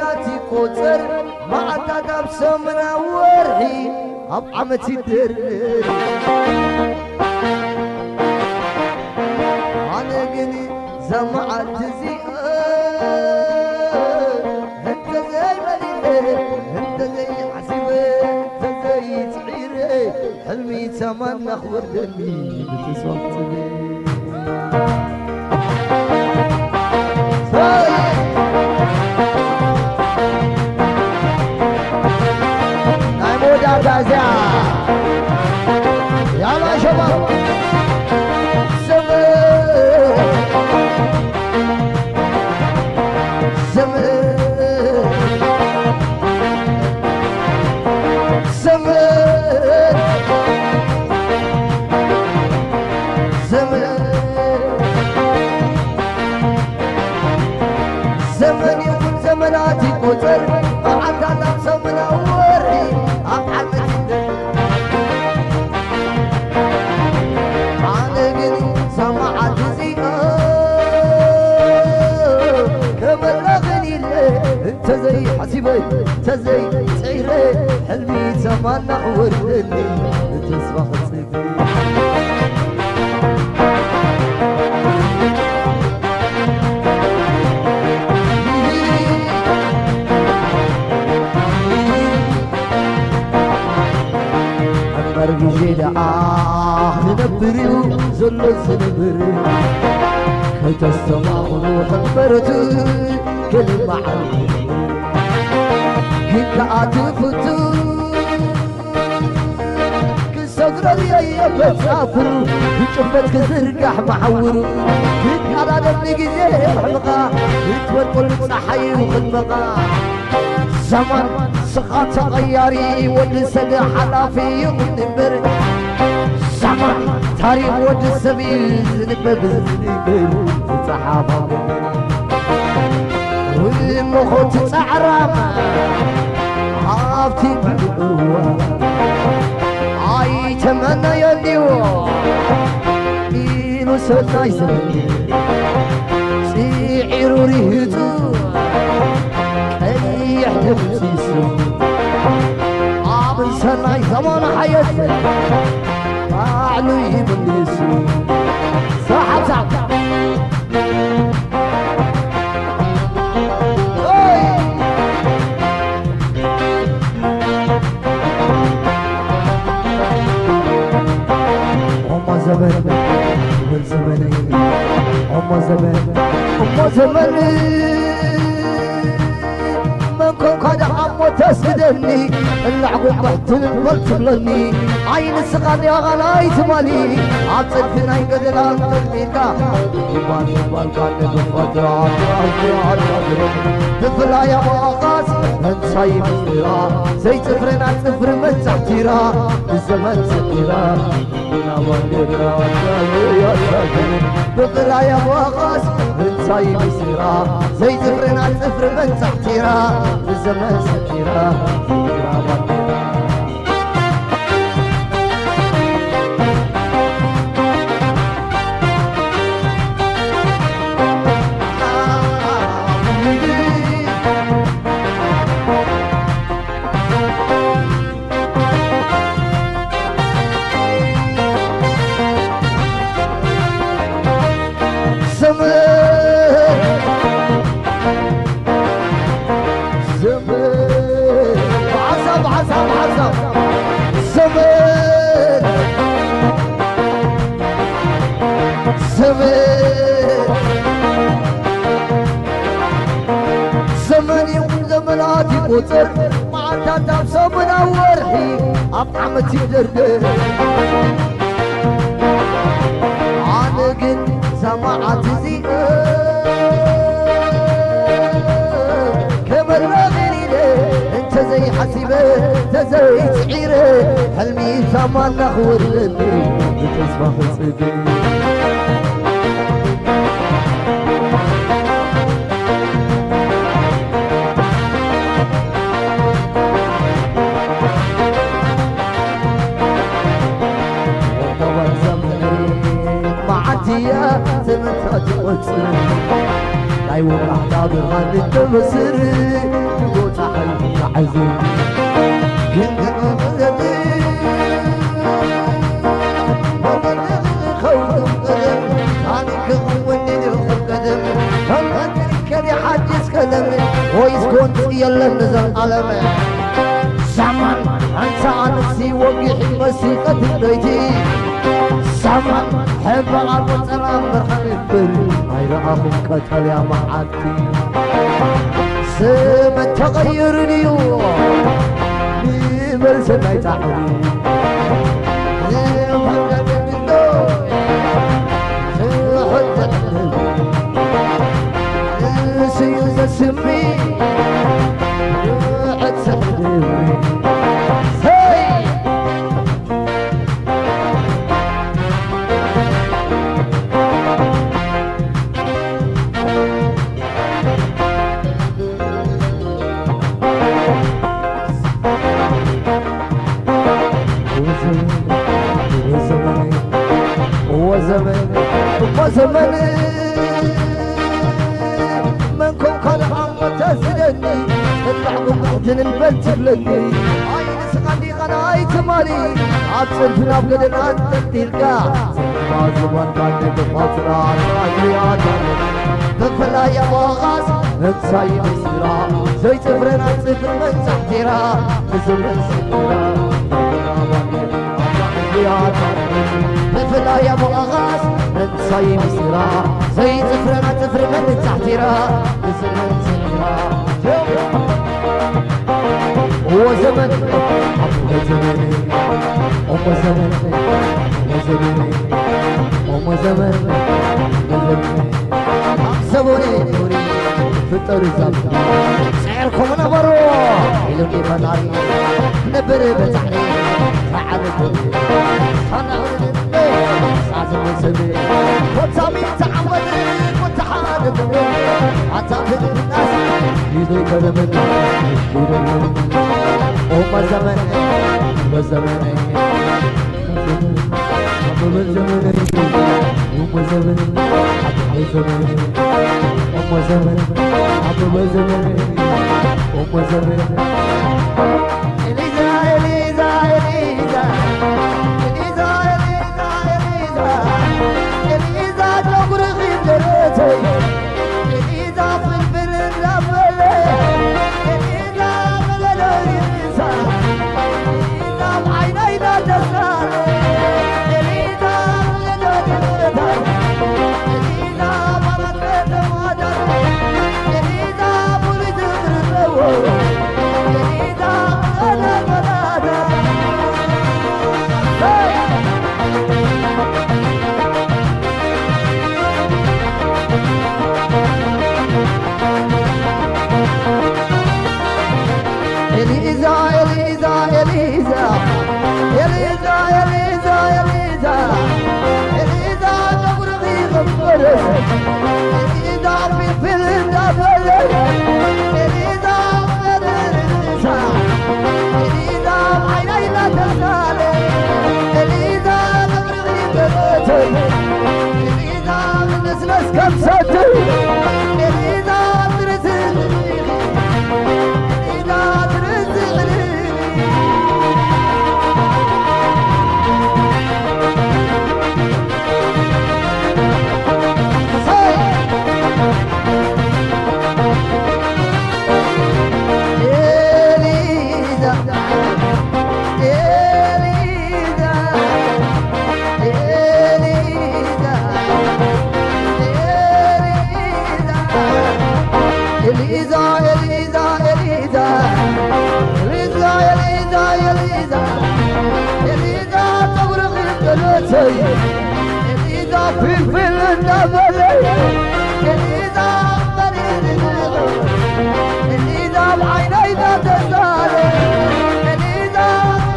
زمناتي كوتر ما عتاد بسمنا ورحي أب عمتي دري أنا قني زمعت زي انت زي مليئة انت زي حسيبة انت زي تعيرة حلمي تمنى خور دمي بتسوقتني نايمودا تازيا يلا شباب زمني وكل زمناتي قتل أعداد أبصم نوري أقعد عالقني سمعت زيها كبلغني ليه انت زي حسيبي انت زي تعيري حلمي زمان وردني تصبح تصيبي جيدا نبري زلو زنبري كيت السماء وخبرت كلمة عني كنت عاطفت كسقر لي بتسافر كشفت كزرقح محور كنت على دمي جزيه حلقة كنت والقلب صحي وخلقة زمن سقط غياري والسد حلافي ينبر زمن تاريخ ود السبيل زنبب زنبر صحابة والمخوت تعرم عافتي بالقوة عاي تمنى يليو إيلو سناي زمن سيعيرو ريهتو يحتفل عامل سناي زمان حياتي قالوا يبلسوا صاحب صاحب هم زمان والزمنين هم زمان قد عمو تسدني اللعب بحت البلت بلني عين السقان يا غلاي تمالي عطت فينا يقدر انتميكا يبان كان بفترة تفلا يا مواقات انساي مصيرا زي تفرنا تفر من تحتيرا الزمن سكيرا ولا وندرا يا ساكن تفلا يا مواقات انساي مصيرا زي تفرنا تفر من تحتيرا الزمن سكيرا سكيرا وندرا زمني وزمناتي قطر ما عاد تبصم منورحي أطعمتي دردر عانقن سمعت زيئة كبر غيري انت زي حسيبة انت زي تعيرة حلمي ثمان نخور لني بتصبح صدي يا زمن تاج وكسر لا يوقع دابر غادي تبصر عزيز ويسكن يلا نزل علمه سمن انت نفسي وقحي مسيقة بيتي سمن حب ابو ترام برحم البر هاي رأهم كتل يا معاتي سمن تغيرني بمرسل ما يتعبني سمي روحك سحدوي هاي وزمن تسلني تطلعكم بعدن البلد تبلني هاي نسقني غناي تمالي عطفنا بقدر انت تلقى ما زمان كان بفترة عطايات بفلا يا باغاز انساي مسيرا زي تفرنا صفر من تحتيرا بزمن سكرا بفلا يا باغاز انساي مسيرا زي تفرنا صفر من تحتيرا بزمن هو زمن هو زمن هو زمن هو زمن هو زمن سبوني فطر زمن سعركم نبروا يلقي مناري نبر بتحري تعرفوا انا سازم سبي وتامي تعود وتحادث عتاب الناس يدري كلام وما زمان وما زمان وما زمان وما زمان وما زمان وما زمان وما زمان إليزا إليزا إليزا إليزا إليزا إليزا إليزا تغرقي بدرتي إليزا في البلد أفلي إليزا بلد إليزا إليزا بعينينا تسالي إليزا بلد إليزا إليزا مرت بيت مادر إليزا بلد بربو إليزا بلد بلد Eliza, Eliza, Eliza, Eliza, Eliza, Eliza, Eliza, تغرقي غفرة Eliza في الفيلم دبلة Eliza Eliza, Eliza بعينينا تسالي Eliza تغرقي غفرة Eliza من نسلس كبستي Eliza ترسل Eliza, Eliza, Eliza, Eliza, Eliza, Eliza, Eliza, تغرقي بجلوسي Eliza في الفيلم دبلي Eliza Eliza بعينينا تسالي Eliza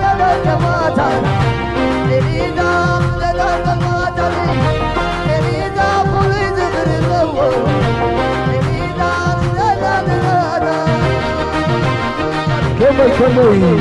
لدى ماتر Eliza لدى ماتر Eliza بوليز بريزو كما كمي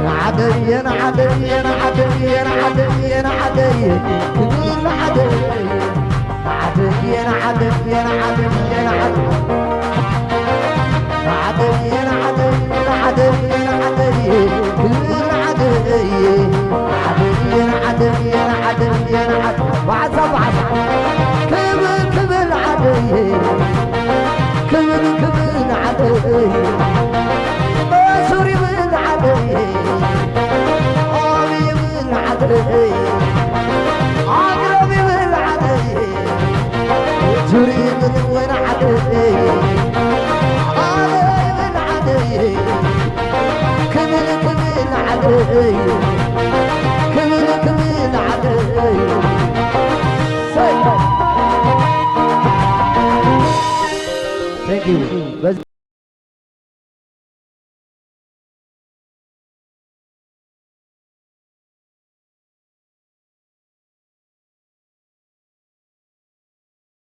عديا عديا عديا عديا علي عقربي بالعلي جوري من علي علي من علي كمل كمل علي كمل كمل علي Thank you.